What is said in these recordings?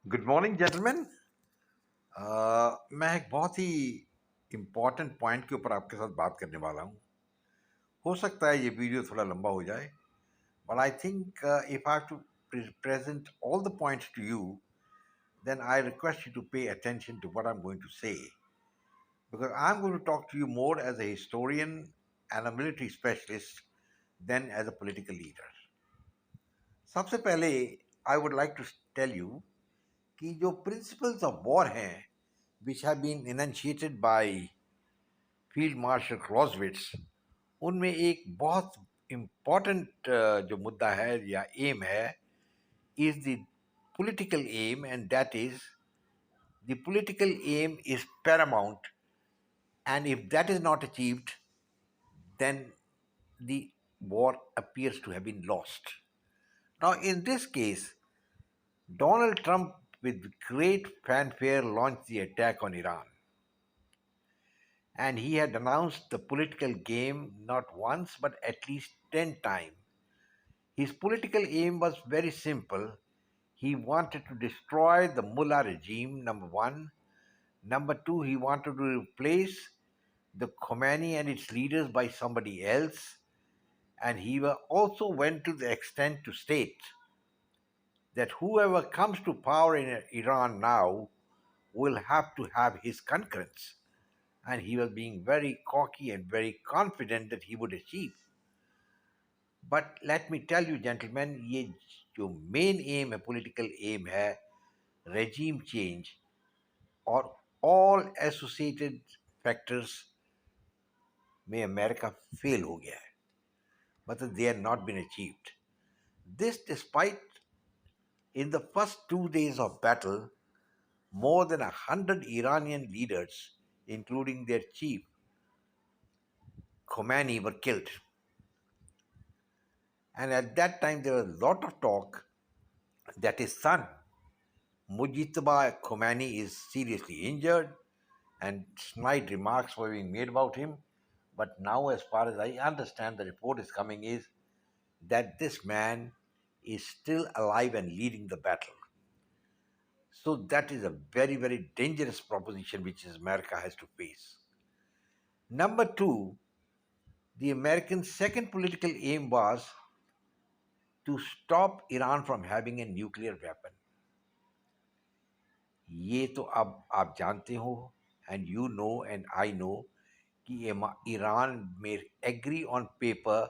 Good morning gentleman. मैं एक बहुत ही इम्पॉर्टेंट पॉइंट के ऊपर आपके साथ बात करने वाला हूँ। हो सकता है ये वीडियो थोड़ा लंबा हो जाए, but I think if I have to present all the points to you, then I request you to pay attention to what I'm going to say, because I'm going to talk to you more as a historian and a military specialist than as a political leader. सबसे पहले I would like to tell you कि जो principles of war हैं, which have been enunciated by field marshal Clausewitz, उनमें एक बहुत important जो मुद्दा है या एम है is the political aim, and that is the political aim is paramount, and if that is not achieved, then the war appears to have been lost. Now, in this case, Donald Trump, with great fanfare, launched the attack on Iran. And he had announced the political game not once but at least 10 times. His political aim was very simple. He wanted to destroy the mullah regime, number one. Number two, he wanted to replace the Khomeini and its leaders by somebody else. And he also went to the extent to state that whoever comes to power in Iran now will have to have his concurrence. And he was being very cocky and very confident that he would achieve. But let me tell you, gentlemen, ये जो main M है, political M है, regime change और all associated factors में America fail हो गया है, मतलब they have not been achieved. This despite in the first 2 days of battle, more than 100 Iranian leaders, including their chief Khomeini, were killed. And at that time, there was a lot of talk that his son, Mujtaba Khomeini, is seriously injured, and snide remarks were being made about him. But now, as far as I understand, the report is coming is that this man is still alive and leading the battle. So that is a very, very dangerous proposition which America has to face. Number two, the American second political aim was to stop Iran from having a nuclear weapon. ये तो अब आप जानते हो, and you know and I know कि Iran may agree on paper,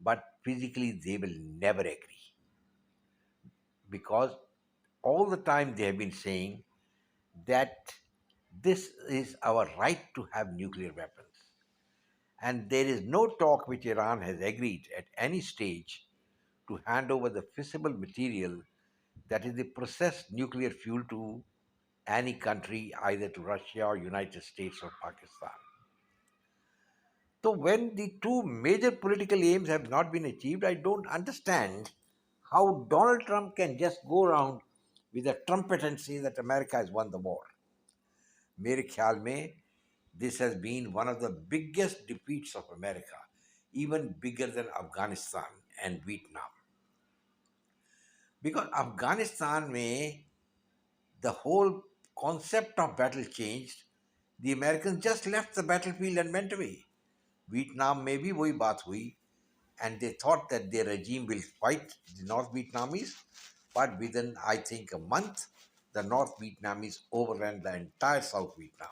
but physically they will never agree, because all the time they have been saying that this is our right to have nuclear weapons. And there is no talk which Iran has agreed at any stage to hand over the fissile material, that is the processed nuclear fuel, to any country, either to Russia or United States or Pakistan. So when the two major political aims have not been achieved, I don't understand how Donald Trump can just go around with a trumpet and say that America has won the war. मेरे ख्याल में this has been one of the biggest defeats of America, even bigger than Afghanistan and Vietnam. Because Afghanistan में the whole concept of battle changed. The Americans just left the battlefield and went away. Vietnam में भी वही बात हुई, and they thought that their regime will fight the North Vietnamese, but within, I think, a month, the North Vietnamese overran the entire South Vietnam.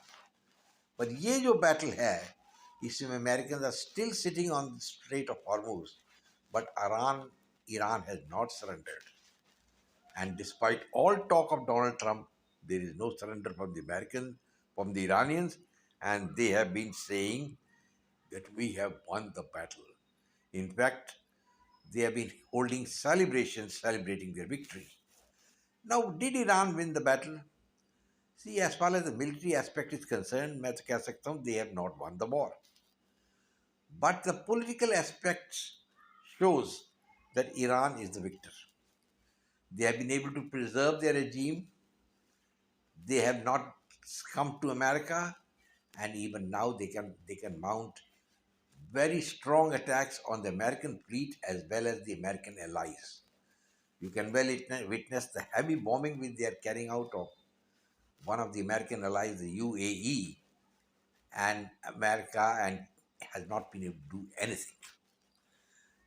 But ये जो battle है, इसमें Americans are still sitting on the Strait of Hormuz, but Iran has not surrendered. And despite all talk of Donald Trump, there is no surrender from the Americans, from the Iranians, and they have been saying that we have won the battle. In fact, they have been holding celebrations celebrating their victory. Now, did Iran win the battle? See, as far as the military aspect is concerned, मैं तो कह सकता हूँ they have not won the war. But the political aspects shows that Iran is the victor. They have been able to preserve their regime. They have not come to America, and even now they can mount very strong attacks on the American fleet as well as the American allies. You can well witness the heavy bombing which they are carrying out of one of the American allies, the UAE, and America, and has not been able to do anything.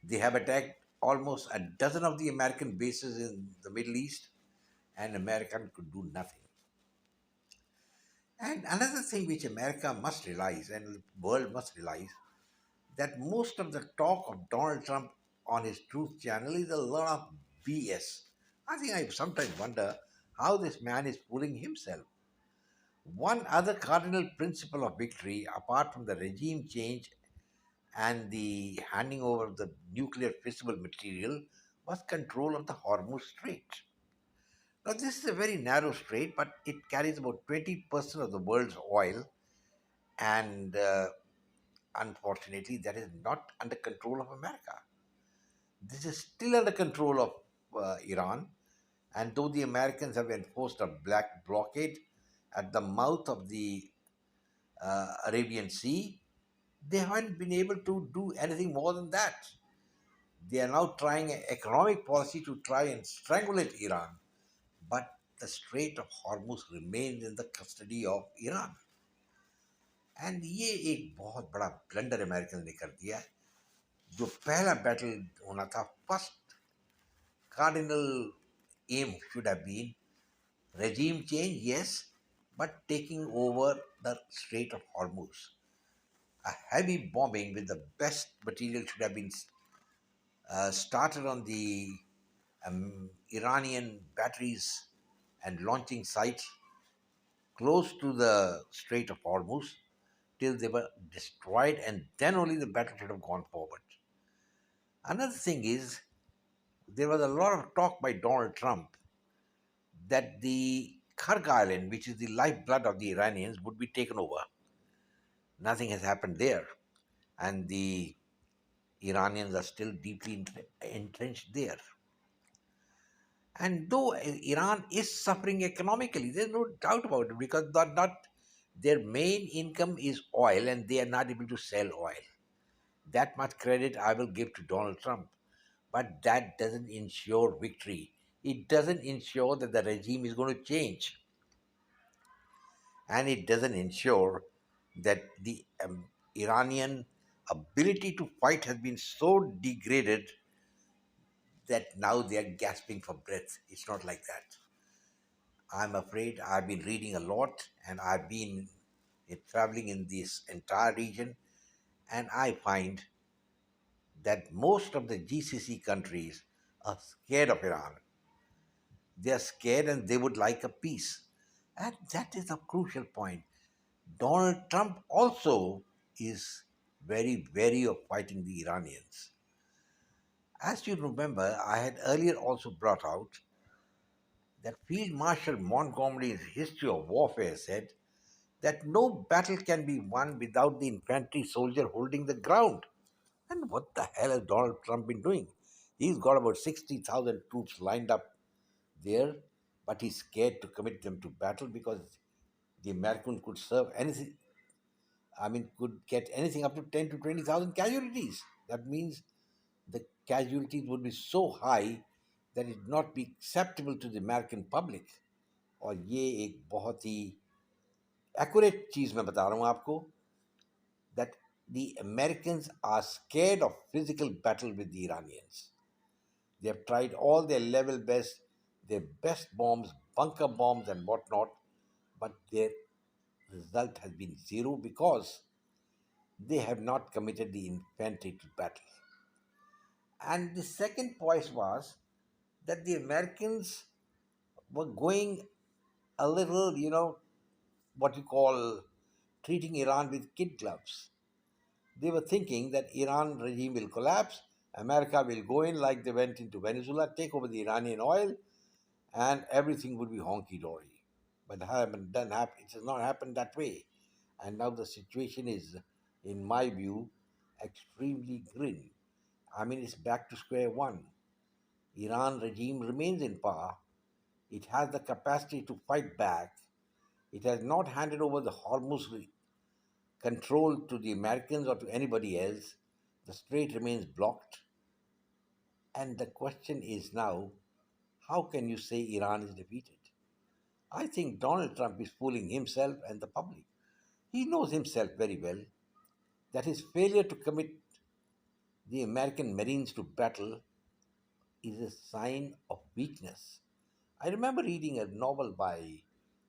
They have attacked almost a dozen of the American bases in the Middle East, and America could do nothing. And another thing which America must realize and the world must realize that most of the talk of Donald Trump on his truth channel is a lot of BS. I think I sometimes wonder how this man is fooling himself. One other cardinal principle of victory, apart from the regime change and the handing over of the nuclear fissile material, was control of the Hormuz Strait. Now, this is a very narrow strait, but it carries about 20% of the world's oil, and unfortunately, that is not under control of America. This is still under control of Iran, and though the Americans have enforced a black blockade at the mouth of the Arabian Sea, they haven't been able to do anything more than that. They are now trying an economic policy to try and strangulate Iran, but the Strait of Hormuz remains in the custody of Iran. And ये एक बहुत बड़ा blunder American ने कर दिया है जो पहला बैटल होना था first cardinal aim should have been regime change, yes, but taking over the Strait of Hormuz. A heavy bombing with the best material should have been started on the Iranian batteries and launching sites close to the Strait of Hormuz till they were destroyed, and then only the battle should have gone forward. Another thing is, there was a lot of talk by Donald Trump that the Kharg Island, which is the lifeblood of the Iranians, would be taken over. Nothing has happened there, and the Iranians are still deeply entrenched there. And though Iran is suffering economically, there's no doubt about it because not their main income is oil and they are not able to sell oil. That much credit I will give to Donald Trump. But that doesn't ensure victory. It doesn't ensure that the regime is going to change. And it doesn't ensure that the Iranian ability to fight has been so degraded that now they are gasping for breath. It's not like that. I'm afraid I've been reading a lot and I've been traveling in this entire region, and I find that most of the GCC countries are scared of Iran. They are scared and they would like a peace. And that is a crucial point. Donald Trump also is very wary of fighting the Iranians. As you remember, I had earlier also brought out that Field Marshal Montgomery's History of Warfare said that no battle can be won without the infantry soldier holding the ground. And what the hell has Donald Trump been doing? He's got about 60,000 troops lined up there, but he's scared to commit them to battle because the American could serve anything. I mean, could get anything up to 10 to 20,000 casualties. That means the casualties would be so high that it would not be acceptable to the American public. और ये एक बहुत ही accurate चीज मैं बता रहा हूँ आपको that the Americans are scared of physical battle with the Iranians. They have tried all their level best, their best bombs, bunker bombs, and whatnot, but their result has been zero because they have not committed the infantry to battle. And the second point was that the Americans were going a little, what you call treating Iran with kid gloves. They were thinking that Iran regime will collapse, America will go in like they went into Venezuela, take over the Iranian oil, and everything would be honky dory. But it has not happened that way. And now the situation is, in my view, extremely grim. I mean, it's back to square one. Iran regime remains in power. It has the capacity to fight back. It has not handed over the Hormuz control to the Americans or to anybody else. The strait remains blocked. And the question is now how can you say Iran is defeated? I think Donald Trump is fooling himself and the public. He knows himself very well that his failure to commit the American Marines to battle is a sign of weakness. I remember reading a novel by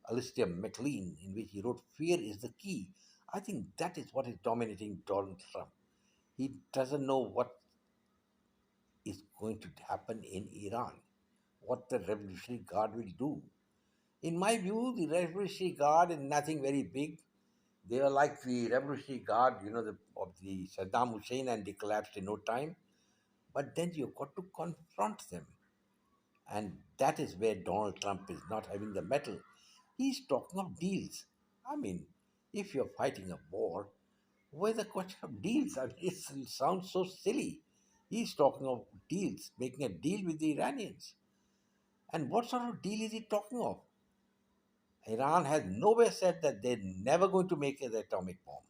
Alistair MacLean in which he wrote, Fear is the key. I think that is what is dominating Donald Trump. He doesn't know what is going to happen in Iran, what the Revolutionary Guard will do. In my view, the Revolutionary Guard is nothing very big. They were like the Revolutionary Guard, of the Saddam Hussein, and they collapsed in no time. But then you've got to confront them. And that is where Donald Trump is not having the mettle. He's talking of deals. I mean, if you're fighting a war, where's the question of deals? I mean, it sounds so silly. He's talking of deals, making a deal with the Iranians. And what sort of deal is he talking of? Iran has nowhere said that they're never going to make an atomic bomb.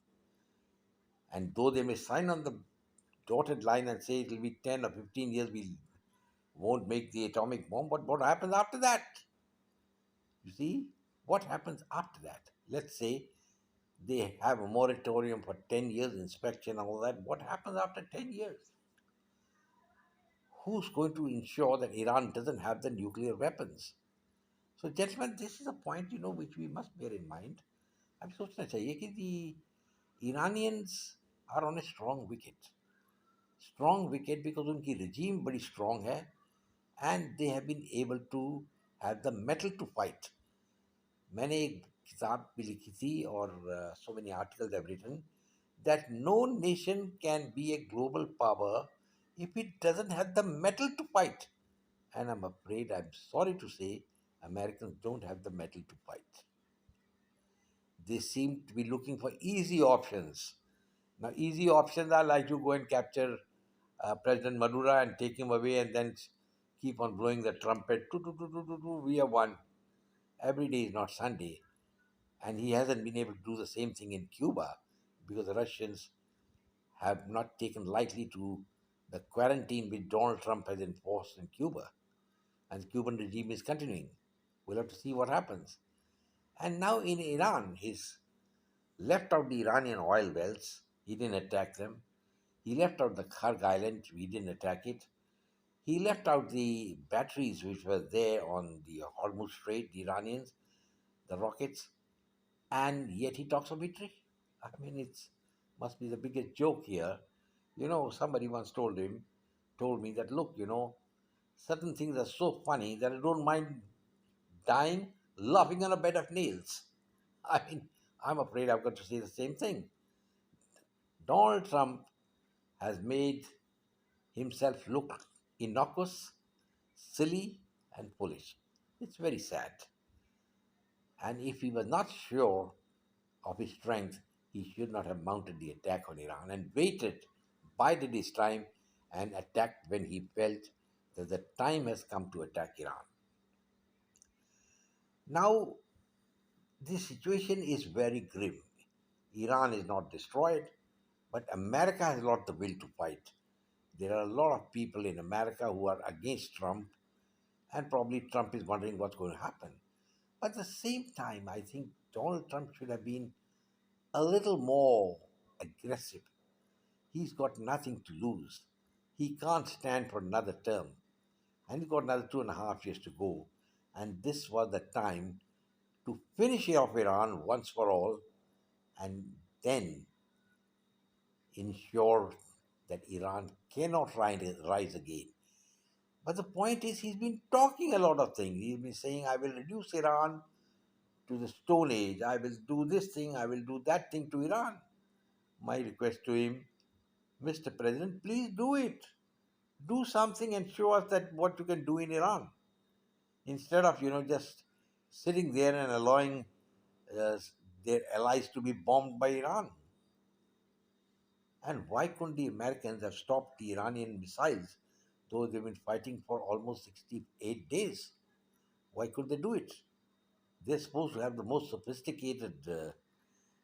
And though they may sign on the dotted line and say it will be 10 or 15 years, we won't make the atomic bomb, but what happens after that? You see, what happens after that? Let's say they have a moratorium for 10 years, inspection and all that. What happens after 10 years? Who's going to ensure that Iran doesn't have the nuclear weapons? So, gentlemen, this is a point, which we must bear in mind. अब सोचना चाहिए कि the Iranians are on a strong wicket. Strong wicket because उनकी regime बड़ी strong है and they have been able to have the mettle to fight. मैंने एक किताब भी लिखी थी और so many articles I've written that no nation can be a global power if it doesn't have the mettle to fight. And I'm afraid, I'm sorry to say, Americans don't have the mettle to fight. They seem to be looking for easy options. Now, easy options are like you go and capture President Maduro and take him away and then keep on blowing the trumpet. We have won. Every day is not Sunday. And he hasn't been able to do the same thing in Cuba because the Russians have not taken lightly to the quarantine which Donald Trump has enforced in Cuba. And the Cuban regime is continuing. We'll have to see what happens. And now in Iran, he's left out the Iranian oil wells. He didn't attack them. He left out the Kharg Island. He didn't attack it. He left out the batteries which were there on the Hormuz Strait, the Iranians, the rockets, and yet he talks of victory. I mean, it's must be the biggest joke here. Somebody once told me that look, certain things are so funny that I don't mind dying laughing on a bed of nails. I mean, I'm afraid I've got to say the same thing. Donald Trump has made himself look innocuous, silly, and foolish. It's very sad. And if he was not sure of his strength, he should not have mounted the attack on Iran and waited, bided his time, and attacked when he felt that the time has come to attack Iran. Now, this situation is very grim. Iran is not destroyed, but America has lost the will to fight. There are a lot of people in America who are against Trump, and probably Trump is wondering what's going to happen. But at the same time, I think Donald Trump should have been a little more aggressive. He's got nothing to lose. He can't stand for another term. And he's got another 2.5 years to go. And this was the time to finish off Iran once for all and then ensure that Iran cannot rise again. But the point is, he's been talking a lot of things. He's been saying, I will reduce Iran to the Stone Age. I will do this thing. I will do that thing to Iran. My request to him, Mr. President, please do it. Do something and show us that what you can do in Iran. Instead of, just sitting there and allowing uh, their allies to be bombed by Iran. And why couldn't the Americans have stopped the Iranian missiles, though they've been fighting for almost 68 days? Why could they do it? They're supposed to have the most sophisticated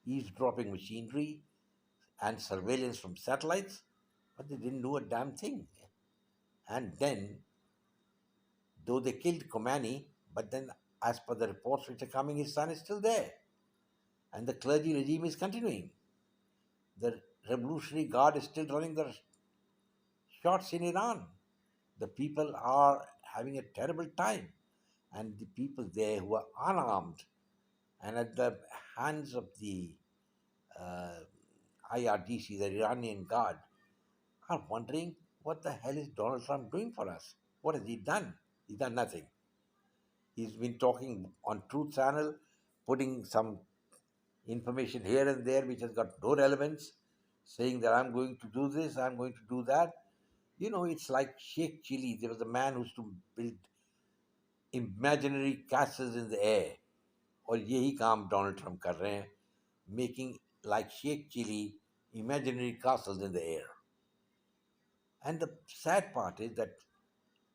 eavesdropping machinery and surveillance from satellites, but they didn't do a damn thing. And then Though they killed Khomeini, but then, as per the reports which are coming, his son is still there, and the clergy regime is continuing. The Revolutionary Guard is still running the shots in Iran. The people are having a terrible time, and the people there who are unarmed and at the hands of the uh, IRGC, the Iranian Guard, are wondering what the hell is Donald Trump doing for us? What has he done? He's done nothing. He's been talking on Truth Channel, putting some information here and there which has got no relevance, saying that I'm going to do this, I'm going to do that. You know, it's like Sheikh Chili. There was a man who used to build imaginary castles in the air. और यही काम Donald Trump कर रहे हैं, making like Sheikh Chili imaginary castles in the air. And the sad part is that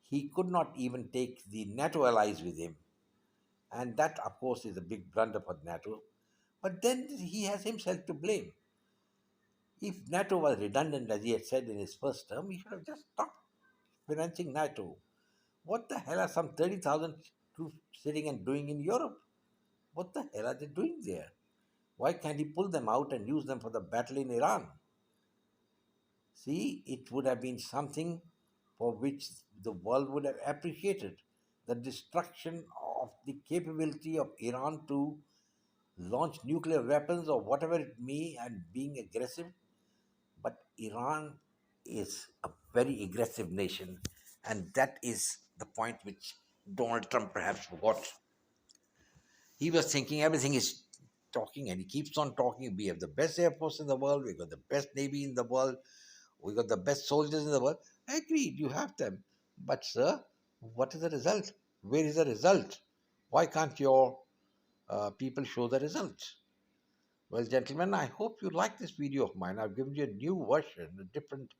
he could not even take the NATO allies with him. And that, of course, is a big blunder for NATO. But then he has himself to blame. If NATO was redundant, as he had said in his first term, he should have just stopped financing NATO. What the hell are some 30,000 troops sitting and doing in Europe? What the hell are they doing there? Why can't he pull them out and use them for the battle in Iran? See, it would have been something for which the world would have appreciated. The destruction of the capability of Iran to launch nuclear weapons or whatever it may and being aggressive. But Iran is a very aggressive nation, and that is the point which Donald Trump perhaps forgot. He was thinking everything is talking, and he keeps on talking. We have the best air force in the world, we've got the best navy in the world, we got the best soldiers in the world. I agree, you have them. But, sir, what is the result? Where is the result? Why can't your people show the results? Well, gentlemen, I hope you like this video of mine. I've given you a new version, a different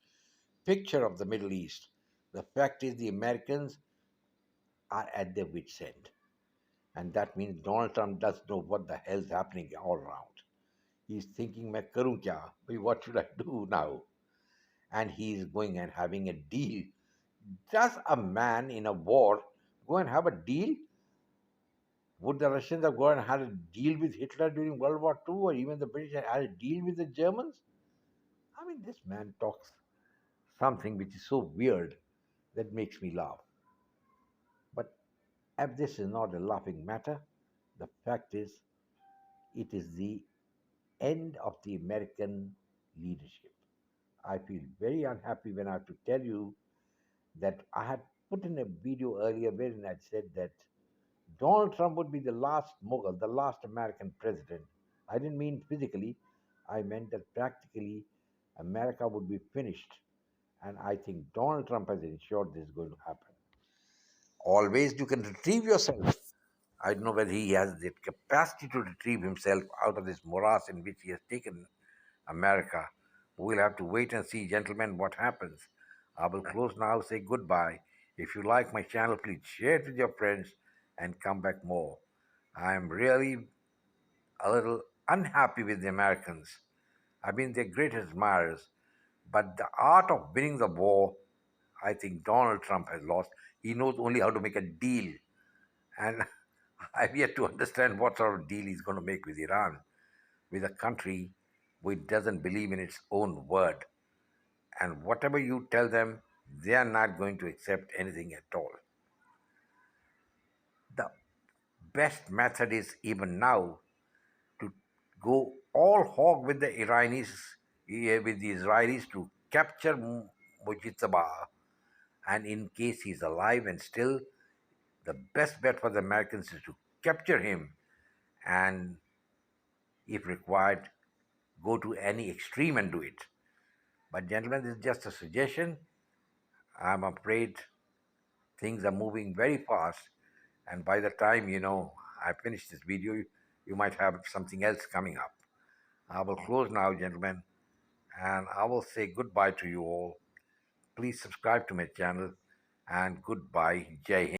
picture of the Middle East. The fact is, the Americans are at their wits' end. And that means Donald Trump doesn't know what the hell's happening all around. He's thinking, मैं करूं क्या? What should I do now? And he's going and having a deal. Does a man in a war go and have a deal? Would the Russians have gone and had a deal with Hitler during World War II, or even the British had a deal with the Germans? I mean, this man talks something which is so weird that makes me laugh. But if this is not a laughing matter, the fact is, it is the end of the American leadership. I feel very unhappy when I have to tell you that I had put in a video earlier wherein I said that Donald Trump would be the last Mughal, the last American president. I didn't mean physically, I meant that practically America would be finished. And I think Donald Trump has ensured this is going to happen. Always you can retrieve yourself. I don't know whether he has the capacity to retrieve himself out of this morass in which he has taken America. We'll have to wait and see, gentlemen, what happens. I will close now, say goodbye. If you like my channel, please share it with your friends and come back more. I am really a little unhappy with the Americans. I've been their greatest admirers, but the art of winning the war, I think Donald Trump has lost. He knows only how to make a deal. And I've yet to understand what sort of deal he's going to make with Iran, with a country which doesn't believe in its own word. And whatever you tell them, they are not going to accept anything at all. The best method is even now to go all hog with the Iranis, with the Israelis to capture Mujitaba. And in case he's alive and still, the best bet for the Americans is to capture him and, if required, go to any extreme and do it. But, gentlemen, this is just a suggestion. I'm afraid things are moving very fast, and by the time I finish this video, you might have something else coming up. I will close now, gentlemen, and I will say goodbye to you all. Please subscribe to my channel, and goodbye. Jai Hind.